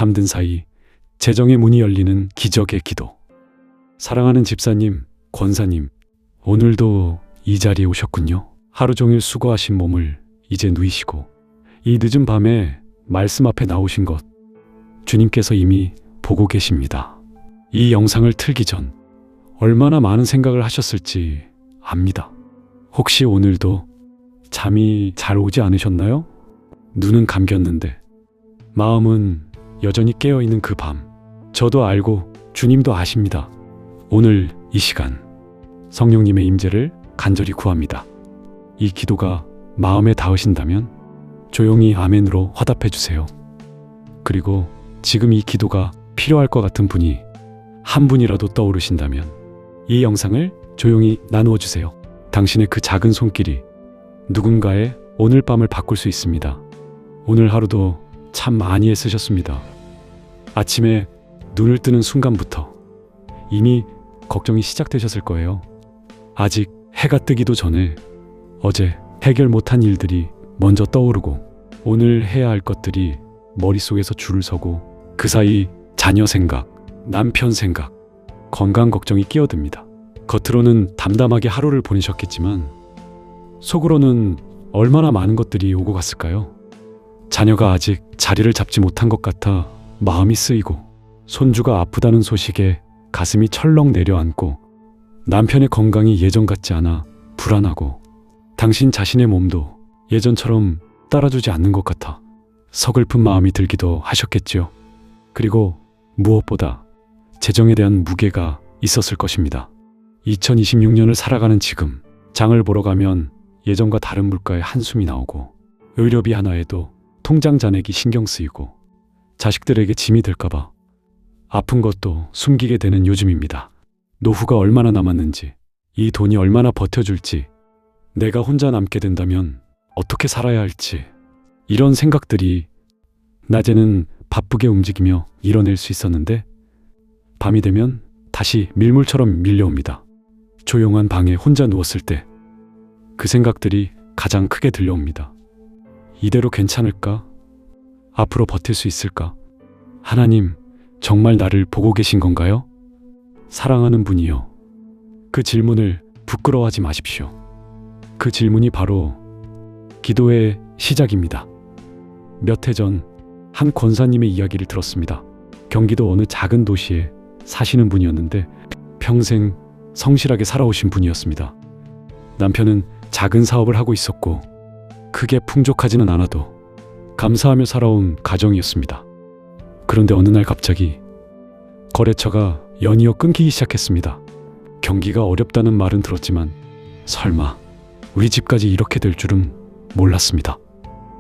잠든 사이 재정의 문이 열리는 기적의 기도. 사랑하는 집사님, 권사님, 오늘도 이 자리에 오셨군요. 하루 종일 수고하신 몸을 이제 누이시고 이 늦은 밤에 말씀 앞에 나오신 것 주님께서 이미 보고 계십니다. 이 영상을 틀기 전 얼마나 많은 생각을 하셨을지 압니다. 혹시 오늘도 잠이 잘 오지 않으셨나요? 눈은 감겼는데 마음은 여전히 깨어있는 그 밤, 저도 알고 주님도 아십니다. 오늘 이 시간 성령님의 임재를 간절히 구합니다. 이 기도가 마음에 닿으신다면 조용히 아멘으로 화답해 주세요. 그리고 지금 이 기도가 필요할 것 같은 분이 한 분이라도 떠오르신다면 이 영상을 조용히 나누어 주세요. 당신의 그 작은 손길이 누군가의 오늘 밤을 바꿀 수 있습니다. 오늘 하루도 참 많이 애쓰셨습니다. 아침에 눈을 뜨는 순간부터 이미 걱정이 시작되셨을 거예요. 아직 해가 뜨기도 전에 어제 해결 못한 일들이 먼저 떠오르고 오늘 해야 할 것들이 머릿속에서 줄을 서고 그 사이 자녀 생각, 남편 생각, 건강 걱정이 끼어듭니다. 겉으로는 담담하게 하루를 보내셨겠지만 속으로는 얼마나 많은 것들이 오고 갔을까요? 자녀가 아직 자리를 잡지 못한 것 같아 마음이 쓰이고 손주가 아프다는 소식에 가슴이 철렁 내려앉고 남편의 건강이 예전 같지 않아 불안하고 당신 자신의 몸도 예전처럼 따라주지 않는 것 같아 서글픈 마음이 들기도 하셨겠지요. 그리고 무엇보다 재정에 대한 무게가 있었을 것입니다. 2026년을 살아가는 지금 장을 보러 가면 예전과 다른 물가에 한숨이 나오고 의료비 하나에도 통장 잔액이 신경 쓰이고 자식들에게 짐이 될까봐 아픈 것도 숨기게 되는 요즘입니다. 노후가 얼마나 남았는지, 이 돈이 얼마나 버텨줄지, 내가 혼자 남게 된다면 어떻게 살아야 할지, 이런 생각들이 낮에는 바쁘게 움직이며 이뤄낼 수 있었는데 밤이 되면 다시 밀물처럼 밀려옵니다. 조용한 방에 혼자 누웠을 때 그 생각들이 가장 크게 들려옵니다. 이대로 괜찮을까? 앞으로 버틸 수 있을까? 하나님, 정말 나를 보고 계신 건가요? 사랑하는 분이요. 그 질문을 부끄러워하지 마십시오. 그 질문이 바로 기도의 시작입니다. 몇 해 전 한 권사님의 이야기를 들었습니다. 경기도 어느 작은 도시에 사시는 분이었는데 평생 성실하게 살아오신 분이었습니다. 남편은 작은 사업을 하고 있었고 크게 풍족하지는 않아도 감사하며 살아온 가정이었습니다. 그런데 어느 날 갑자기 거래처가 연이어 끊기기 시작했습니다. 경기가 어렵다는 말은 들었지만 설마 우리 집까지 이렇게 될 줄은 몰랐습니다.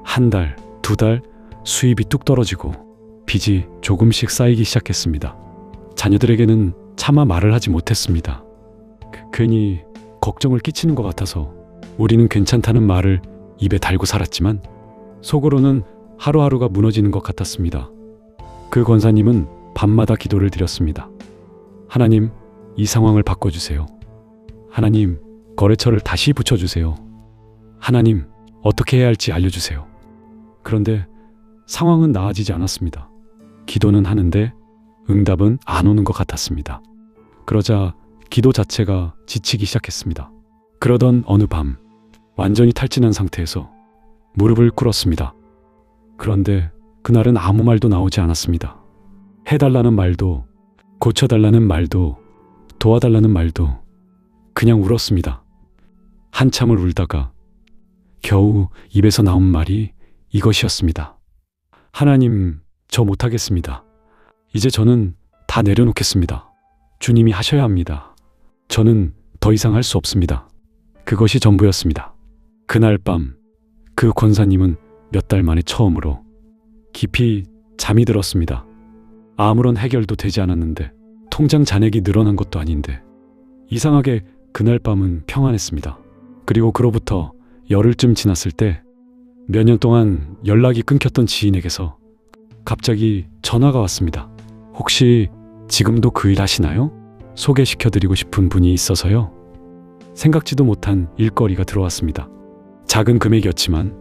한 달, 두 달 수입이 뚝 떨어지고 빚이 조금씩 쌓이기 시작했습니다. 자녀들에게는 차마 말을 하지 못했습니다. 괜히 걱정을 끼치는 것 같아서 우리는 괜찮다는 말을 입에 달고 살았지만 속으로는 하루하루가 무너지는 것 같았습니다. 그 권사님은 밤마다 기도를 드렸습니다. 하나님, 이 상황을 바꿔주세요. 하나님, 거래처를 다시 붙여주세요. 하나님, 어떻게 해야 할지 알려주세요. 그런데 상황은 나아지지 않았습니다. 기도는 하는데 응답은 안 오는 것 같았습니다. 그러자 기도 자체가 지치기 시작했습니다. 그러던 어느 밤, 완전히 탈진한 상태에서 무릎을 꿇었습니다. 그런데 그날은 아무 말도 나오지 않았습니다. 해달라는 말도, 고쳐달라는 말도, 도와달라는 말도 그냥 울었습니다. 한참을 울다가 겨우 입에서 나온 말이 이것이었습니다. 하나님, 저 못하겠습니다. 이제 저는 다 내려놓겠습니다. 주님이 하셔야 합니다. 저는 더 이상 할 수 없습니다. 그것이 전부였습니다. 그날 밤 그 권사님은 몇 달 만에 처음으로 깊이 잠이 들었습니다. 아무런 해결도 되지 않았는데 통장 잔액이 늘어난 것도 아닌데 이상하게 그날 밤은 평안했습니다. 그리고 그로부터 열흘쯤 지났을 때 몇 년 동안 연락이 끊겼던 지인에게서 갑자기 전화가 왔습니다. 혹시 지금도 그 일 하시나요? 소개시켜드리고 싶은 분이 있어서요. 생각지도 못한 일거리가 들어왔습니다. 작은 금액이었지만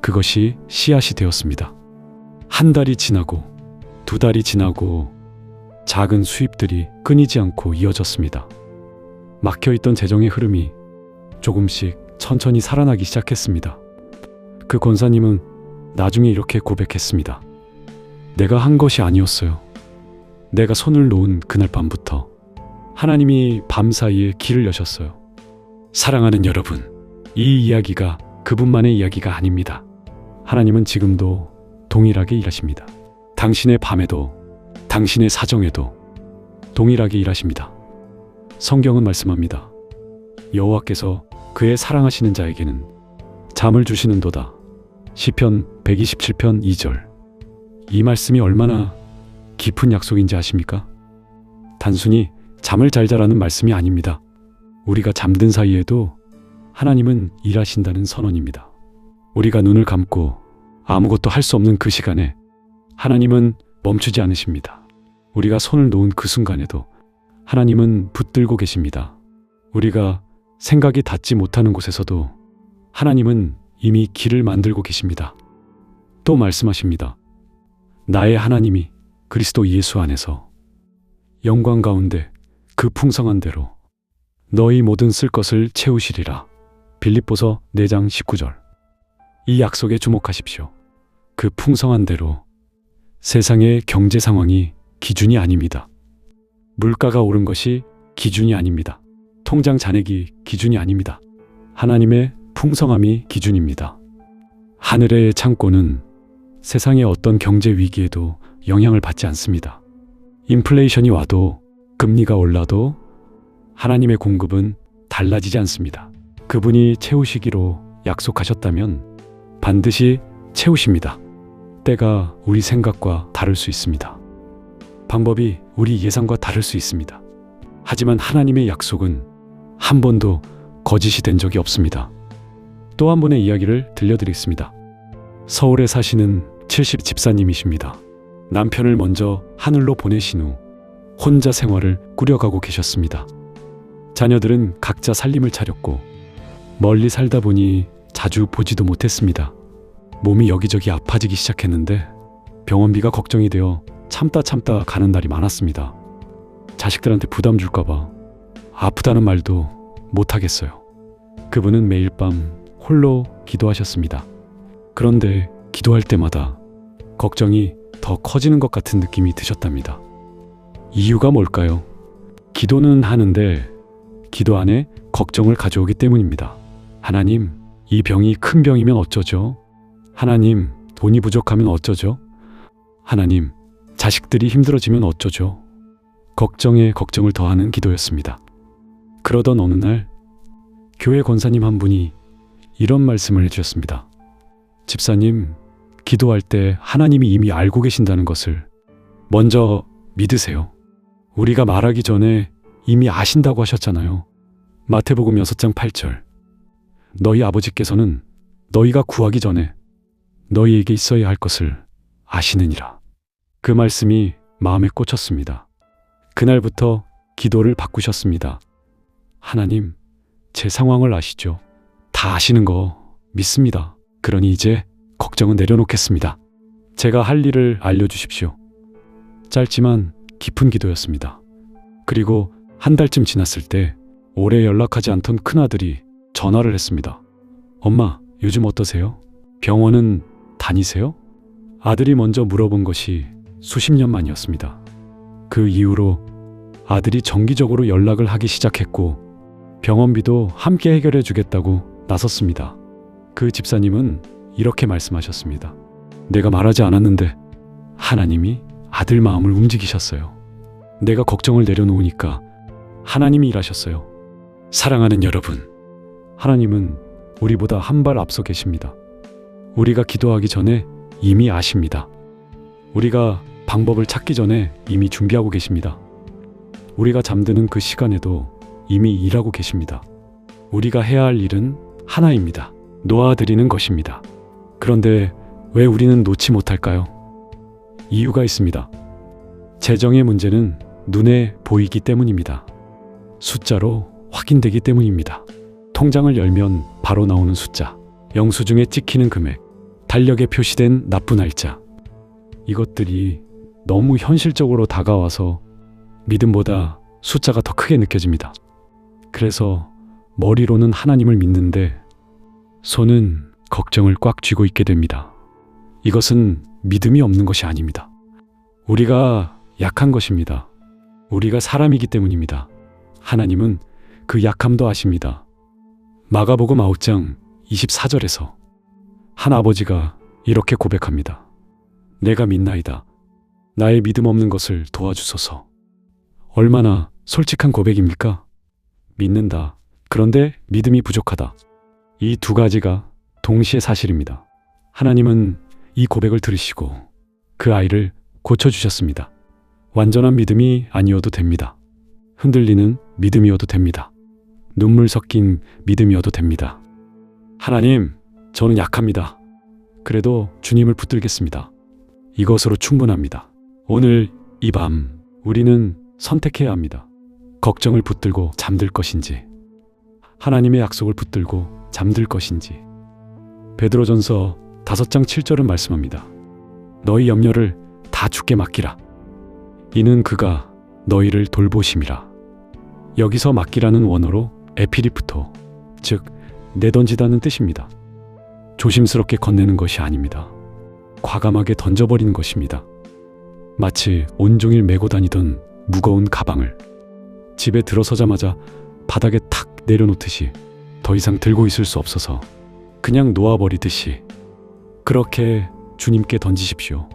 그것이 씨앗이 되었습니다. 한 달이 지나고 2달이 지나고 작은 수입들이 끊이지 않고 이어졌습니다. 막혀있던 재정의 흐름이 조금씩 천천히 살아나기 시작했습니다. 그 권사님은 나중에 이렇게 고백했습니다. 내가 한 것이 아니었어요. 내가 손을 놓은 그날 밤부터 하나님이 밤사이에 길을 여셨어요. 사랑하는 여러분, 이 이야기가 그분만의 이야기가 아닙니다. 하나님은 지금도 동일하게 일하십니다. 당신의 밤에도, 당신의 사정에도 동일하게 일하십니다. 성경은 말씀합니다. 여호와께서 그의 사랑하시는 자에게는 잠을 주시는도다. 시편 127편 2절. 이 말씀이 얼마나 깊은 약속인지 아십니까? 단순히 잠을 잘 자라는 말씀이 아닙니다. 우리가 잠든 사이에도 하나님은 일하신다는 선언입니다. 우리가 눈을 감고 아무것도 할 수 없는 그 시간에 하나님은 멈추지 않으십니다. 우리가 손을 놓은 그 순간에도 하나님은 붙들고 계십니다. 우리가 생각이 닿지 못하는 곳에서도 하나님은 이미 길을 만들고 계십니다. 또 말씀하십니다. 나의 하나님이 그리스도 예수 안에서 영광 가운데 그 풍성한 대로 너희 모든 쓸 것을 채우시리라. 빌립보서 4장 19절. 이 약속에 주목하십시오. 그 풍성한 대로 세상의 경제 상황이 기준이 아닙니다. 물가가 오른 것이 기준이 아닙니다. 통장 잔액이 기준이 아닙니다. 하나님의 풍성함이 기준입니다. 하늘의 창고는 세상의 어떤 경제 위기에도 영향을 받지 않습니다. 인플레이션이 와도 금리가 올라도 하나님의 공급은 달라지지 않습니다. 그분이 채우시기로 약속하셨다면 반드시 채우십니다. 때가 우리 생각과 다를 수 있습니다. 방법이 우리 예상과 다를 수 있습니다. 하지만 하나님의 약속은 한 번도 거짓이 된 적이 없습니다. 또 한 번의 이야기를 들려드리겠습니다. 서울에 사시는 70 집사님이십니다. 남편을 먼저 하늘로 보내신 후 혼자 생활을 꾸려가고 계셨습니다. 자녀들은 각자 살림을 차렸고 멀리 살다 보니 자주 보지도 못했습니다. 몸이 여기저기 아파지기 시작했는데 병원비가 걱정이 되어 참다 가는 날이 많았습니다. 자식들한테 부담 줄까봐 아프다는 말도 못하겠어요. 그분은 매일 밤 홀로 기도하셨습니다. 그런데 기도할 때마다 걱정이 더 커지는 것 같은 느낌이 드셨답니다. 이유가 뭘까요? 기도는 하는데 기도 안에 걱정을 가져오기 때문입니다. 하나님, 이 병이 큰 병이면 어쩌죠? 하나님, 돈이 부족하면 어쩌죠? 하나님, 자식들이 힘들어지면 어쩌죠? 걱정에 걱정을 더하는 기도였습니다. 그러던 어느 날 교회 권사님 한 분이 이런 말씀을 해주셨습니다. 집사님, 기도할 때 하나님이 이미 알고 계신다는 것을 먼저 믿으세요. 우리가 말하기 전에 이미 아신다고 하셨잖아요. 마태복음 6장 8절. 너희 아버지께서는 너희가 구하기 전에 너희에게 있어야 할 것을 아시느니라. 그 말씀이 마음에 꽂혔습니다. 그날부터 기도를 바꾸셨습니다. 하나님, 제 상황을 아시죠? 다 아시는 거 믿습니다. 그러니 이제 걱정은 내려놓겠습니다. 제가 할 일을 알려주십시오. 짧지만 깊은 기도였습니다. 그리고 한 달쯤 지났을 때 오래 연락하지 않던 큰아들이 전화를 했습니다. 엄마, 요즘 어떠세요? 병원은 다니세요? 아들이 먼저 물어본 것이 수십 년 만이었습니다. 그 이후로 아들이 정기적으로 연락을 하기 시작했고 병원비도 함께 해결해 주겠다고 나섰습니다. 그 집사님은 이렇게 말씀하셨습니다. 내가 말하지 않았는데 하나님이 아들 마음을 움직이셨어요. 내가 걱정을 내려놓으니까 하나님이 일하셨어요. 사랑하는 여러분, 하나님은 우리보다 한 발 앞서 계십니다. 우리가 기도하기 전에 이미 아십니다. 우리가 방법을 찾기 전에 이미 준비하고 계십니다. 우리가 잠드는 그 시간에도 이미 일하고 계십니다. 우리가 해야 할 일은 하나입니다. 놓아드리는 것입니다. 그런데 왜 우리는 놓지 못할까요? 이유가 있습니다. 재정의 문제는 눈에 보이기 때문입니다. 숫자로 확인되기 때문입니다. 통장을 열면 바로 나오는 숫자, 영수증에 찍히는 금액, 달력에 표시된 납부 날짜. 이것들이 너무 현실적으로 다가와서 믿음보다 숫자가 더 크게 느껴집니다. 그래서 머리로는 하나님을 믿는데 손은 걱정을 꽉 쥐고 있게 됩니다. 이것은 믿음이 없는 것이 아닙니다. 우리가 약한 것입니다. 우리가 사람이기 때문입니다. 하나님은 그 약함도 아십니다. 마가복음 9장 24절에서 한 아버지가 이렇게 고백합니다. 내가 믿나이다. 나의 믿음 없는 것을 도와주소서. 얼마나 솔직한 고백입니까? 믿는다. 그런데 믿음이 부족하다. 이 두 가지가 동시에 사실입니다. 하나님은 이 고백을 들으시고 그 아이를 고쳐주셨습니다. 완전한 믿음이 아니어도 됩니다. 흔들리는 믿음이어도 됩니다. 눈물 섞인 믿음이어도 됩니다. 하나님, 저는 약합니다. 그래도 주님을 붙들겠습니다. 이것으로 충분합니다. 오늘 이 밤 우리는 선택해야 합니다. 걱정을 붙들고 잠들 것인지, 하나님의 약속을 붙들고 잠들 것인지. 베드로전서 5장 7절은 말씀합니다. 너희 염려를 다 주께 맡기라. 이는 그가 너희를 돌보심이라. 여기서 맡기라는 원어로 에피리프토, 즉 내던지다는 뜻입니다. 조심스럽게 건네는 것이 아닙니다. 과감하게 던져버리는 것입니다. 마치 온종일 메고 다니던 무거운 가방을 집에 들어서자마자 바닥에 탁 내려놓듯이 더 이상 들고 있을 수 없어서 그냥 놓아버리듯이 그렇게 주님께 던지십시오.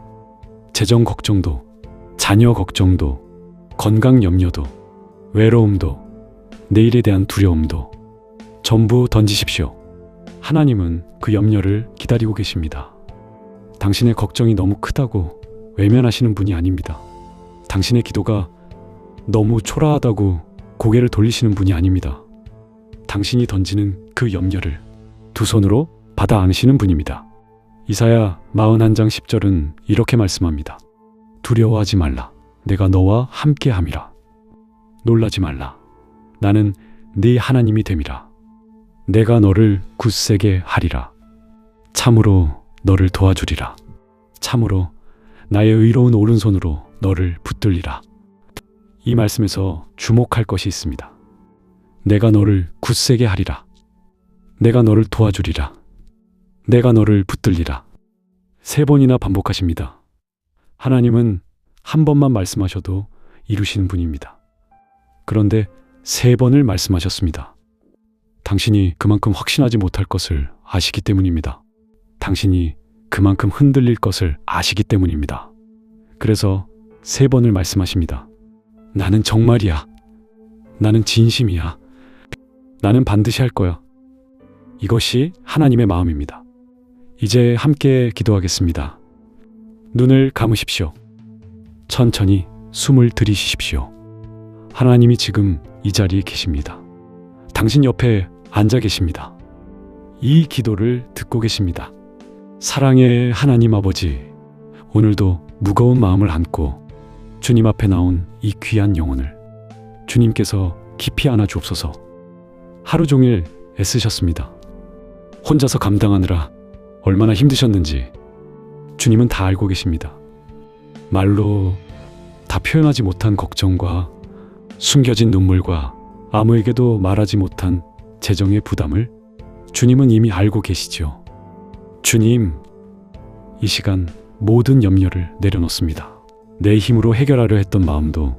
재정 걱정도, 자녀 걱정도, 건강 염려도, 외로움도, 내일에 대한 두려움도 전부 던지십시오. 하나님은 그 염려를 기다리고 계십니다. 당신의 걱정이 너무 크다고 외면하시는 분이 아닙니다. 당신의 기도가 너무 초라하다고 고개를 돌리시는 분이 아닙니다. 당신이 던지는 그 염려를 두 손으로 받아 안으시는 분입니다. 이사야 41장 10절은 이렇게 말씀합니다. 두려워하지 말라. 내가 너와 함께함이라. 놀라지 말라. 나는 네 하나님이 됨이라. 내가 너를 굳세게 하리라. 참으로 너를 도와주리라. 참으로 나의 의로운 오른손으로 너를 붙들리라. 이 말씀에서 주목할 것이 있습니다. 내가 너를 굳세게 하리라. 내가 너를 도와주리라. 내가 너를 붙들리라. 3번이나 반복하십니다. 하나님은 한 번만 말씀하셔도 이루시는 분입니다. 그런데 3번을 말씀하셨습니다. 당신이 그만큼 확신하지 못할 것을 아시기 때문입니다. 당신이 그만큼 흔들릴 것을 아시기 때문입니다. 그래서 3번을 말씀하십니다. 나는 정말이야. 나는 진심이야. 나는 반드시 할 거야. 이것이 하나님의 마음입니다. 이제 함께 기도하겠습니다. 눈을 감으십시오. 천천히 숨을 들이쉬십시오. 하나님이 지금 이 자리에 계십니다. 당신 옆에 앉아 계십니다. 이 기도를 듣고 계십니다. 사랑의 하나님 아버지, 오늘도 무거운 마음을 안고 주님 앞에 나온 이 귀한 영혼을 주님께서 깊이 안아 주옵소서. 하루 종일 애쓰셨습니다. 혼자서 감당하느라 얼마나 힘드셨는지 주님은 다 알고 계십니다. 말로 다 표현하지 못한 걱정과 숨겨진 눈물과 아무에게도 말하지 못한 재정의 부담을 주님은 이미 알고 계시죠. 주님, 이 시간 모든 염려를 내려놓습니다. 내 힘으로 해결하려 했던 마음도,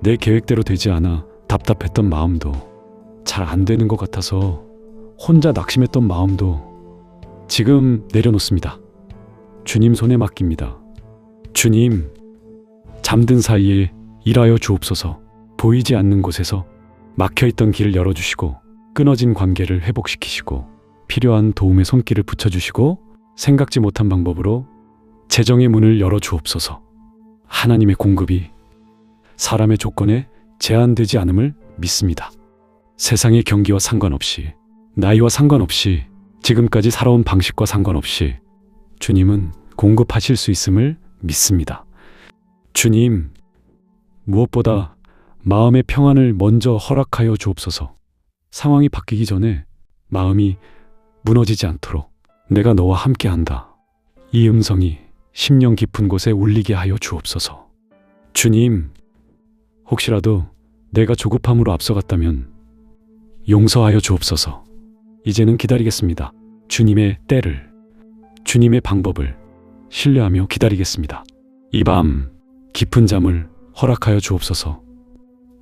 내 계획대로 되지 않아 답답했던 마음도, 잘 안 되는 것 같아서 혼자 낙심했던 마음도 지금 내려놓습니다. 주님 손에 맡깁니다. 주님, 잠든 사이에 일하여 주옵소서. 보이지 않는 곳에서 막혀있던 길을 열어주시고 끊어진 관계를 회복시키시고 필요한 도움의 손길을 붙여주시고 생각지 못한 방법으로 재정의 문을 열어주옵소서. 하나님의 공급이 사람의 조건에 제한되지 않음을 믿습니다. 세상의 경기와 상관없이, 나이와 상관없이, 지금까지 살아온 방식과 상관없이 주님은 공급하실 수 있음을 믿습니다. 주님, 무엇보다 마음의 평안을 먼저 허락하여 주옵소서. 상황이 바뀌기 전에 마음이 무너지지 않도록 내가 너와 함께한다. 이 음성이 심령 깊은 곳에 울리게 하여 주옵소서. 주님, 혹시라도 내가 조급함으로 앞서갔다면 용서하여 주옵소서. 이제는 기다리겠습니다. 주님의 때를, 주님의 방법을 신뢰하며 기다리겠습니다. 이 밤 깊은 잠을 허락하여 주옵소서.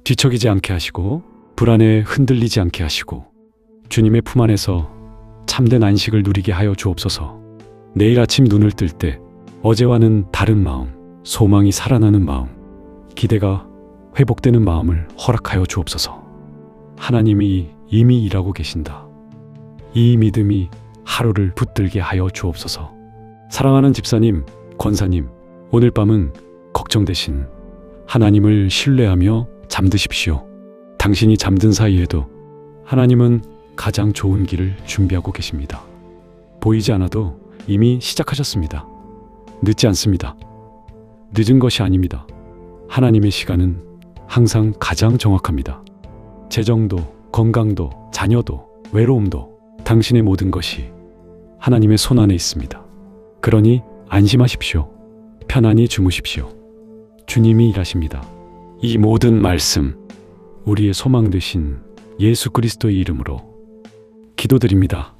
뒤척이지 않게 하시고 불안에 흔들리지 않게 하시고 주님의 품 안에서 참된 안식을 누리게 하여 주옵소서. 내일 아침 눈을 뜰 때 어제와는 다른 마음, 소망이 살아나는 마음, 기대가 회복되는 마음을 허락하여 주옵소서. 하나님이 이미 일하고 계신다. 이 믿음이 하루를 붙들게 하여 주옵소서. 사랑하는 집사님, 권사님, 오늘 밤은 걱정 대신 하나님을 신뢰하며 잠드십시오. 당신이 잠든 사이에도 하나님은 가장 좋은 길을 준비하고 계십니다. 보이지 않아도 이미 시작하셨습니다. 늦지 않습니다. 늦은 것이 아닙니다. 하나님의 시간은 항상 가장 정확합니다. 재정도, 건강도, 자녀도, 외로움도, 당신의 모든 것이 하나님의 손 안에 있습니다. 그러니 안심하십시오. 편안히 주무십시오. 주님이 일하십니다. 이 모든 말씀, 우리의 소망 되신 예수 그리스도의 이름으로 기도드립니다.